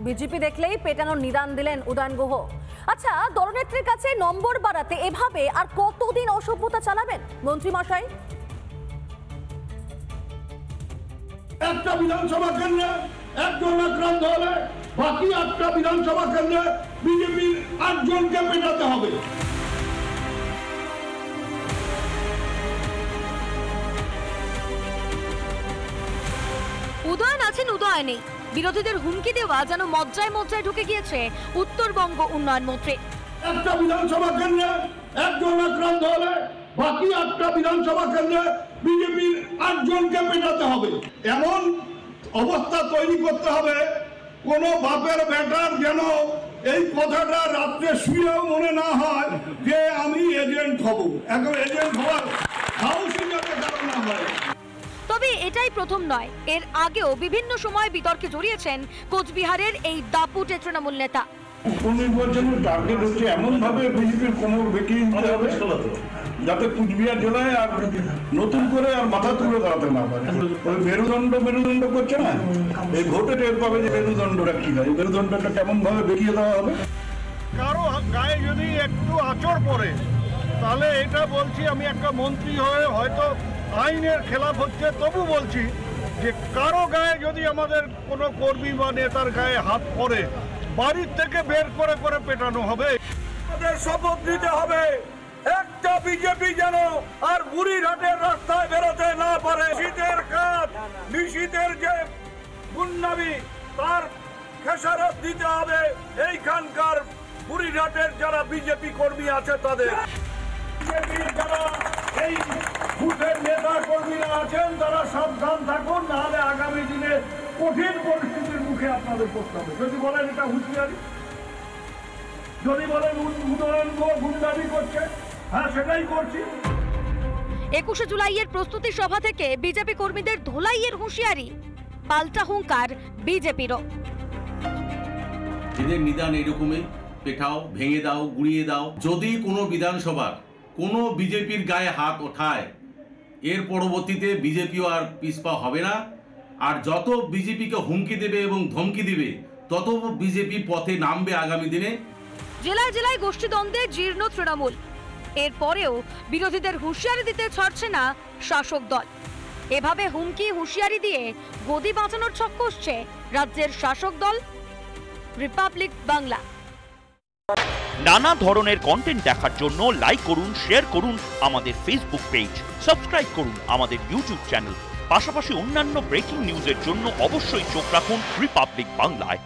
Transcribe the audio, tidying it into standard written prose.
BJP দেখলেই পেটানোর নিদান দিলেন উদয়ন গুহ। আচ্ছা, দলনেত্রীর কাছে নম্বর বাড়াতে এভাবে আর কতদিন অসভ্যতা চালাবেন মন্ত্রী মশাই? একটা বিধানসভা কেন্দ্রে একজন আক্রান্ত হলে বাকি 8টা বিধানসভা কেন্দ্রে বিজেপির 8 জনকে পেটাতে হবে। উদয়ন আছেন, উদয় নেই। বিরোধীদের হুমকি দেওয়া যেন মজ্জায় মজ্জায় ঢুকে গিয়েছে উত্তরবঙ্গ উন্নয়ন মন্ত্রী। একটা বিধানসভা কেন্দ্রে একজন আক্রান্ত হলে বাকি 8টা বিধানসভা কেন্দ্রে বিজেপির 8 জনকে পেটাতে হবে। এমন অবস্থা তৈরি করতে হবে কোন বাপের বেটার যেন এই কথাটা রাত্রে শুয়েও মনে না হয় যে আমি এজেন্ট হব। এখন এজেন্ট হওয়ার সাহসী যাতে কারণ না হয়। তবে এটাই প্রথম নয়, এর আগেও বিভিন্ন সময় বিতর্কে জড়িয়েছেন কোচবিহারের এই দাপুটে তৃণমূল নেতা। উপনির্বাচনের টার্গেট হচ্ছে এমন ভাবে বিজেপির কোমর বেঁকিয়ে দিতে হবে যাতে কুচবিহার জেলায় আর নতুন করে আর মাথা তুলে দাঁড়াতে না পারে। মেরুদণ্ড করছে না, এই ভোটে টের পাবে যে মেরুদণ্ডটা কি হয়। মেরুদণ্ডটা কেমন ভাবে বেরিয়ে দেওয়া হবে। কারো গায়ে যদি একটু আঁচড় পড়ে তাহলে এটা বলছি, আমি একটা মন্ত্রী হয়ে হয়তো আইনের খেলাফ হচ্ছে, তবু বলছি যে কারো গায়ে যদি আমাদের কোনো কর্মী বা নেতার গায়ে হাত পড়ে বাড়ির থেকে বের করে করে পেটানো হবে। আমাদের শপথ নিতে হবে একটা বিজেপি যেন আর বুড়িঘাটের রাস্তায় বেরোতে না পারে। শীতের কাজ নিশীতের যে গুন্ডামি তার খেসারত দিতে হবে এইখানকার বুড়িঘাটের যারা বিজেপি কর্মী আছে তাদের। বিজেপির যারা এই বুথের নেতা কর্মীরা আছেন তারা সাবধান থাকুন, নাহলে আগামী দিনে কঠিন পরিস্থিতির মুখে আপনাদের পড়তে হবে। যদি বলেন এটা হুঁশিয়ারি, যদি বলেন উদয়ন গুন্ডামি করছে, হ্যাঁ সেটাই করছি। 21শে জুলাইয়ের প্রস্তুতি সভা থেকে বিজেপি কর্মীদের ধোলাইয়ের হুঁশিয়ারি, পাল্টা হুঙ্কার বিজেপিরও। এদের নিদান এরকমই, পেটাও, ভেঙে দাও, গুড়িয়ে দাও। যদি কোনো বিধানসভার কোনো বিজেপির গায়ে হাত ওঠায় এর পরবর্তীতে বিজেপিও আর পিছপা হবে না। আর যত বিজেপিকে হুমকি দেবে এবং ধমকি দিবে তত বিজেপি পথে নামবে আগামী দিনে। জেলায় জেলায় গোষ্ঠীদ্বন্দ্বে জীর্ণ তৃণমূল, এরপরেও বিরোধীদের হুঁশিয়ারি দিতে ছাড়ছে না শাসক দল। এভাবে হুমকি হুঁশিয়ারি দিয়ে গদি বাঁচানোর ছক কষছে রাজ্যের শাসক দল রিপাবলিক বাংলা। নানা ধরনের কন্টেন্ট দেখার জন্য লাইক করুন, শেয়ার করুন আমাদের ফেসবুক পেজ, সাবস্ক্রাইব করুন আমাদের ইউটিউব চ্যানেল। পাশাপাশি অন্যান্য ব্রেকিং নিউজের জন্য অবশ্যই চোখ রাখুন রিপাবলিক বাংলায়।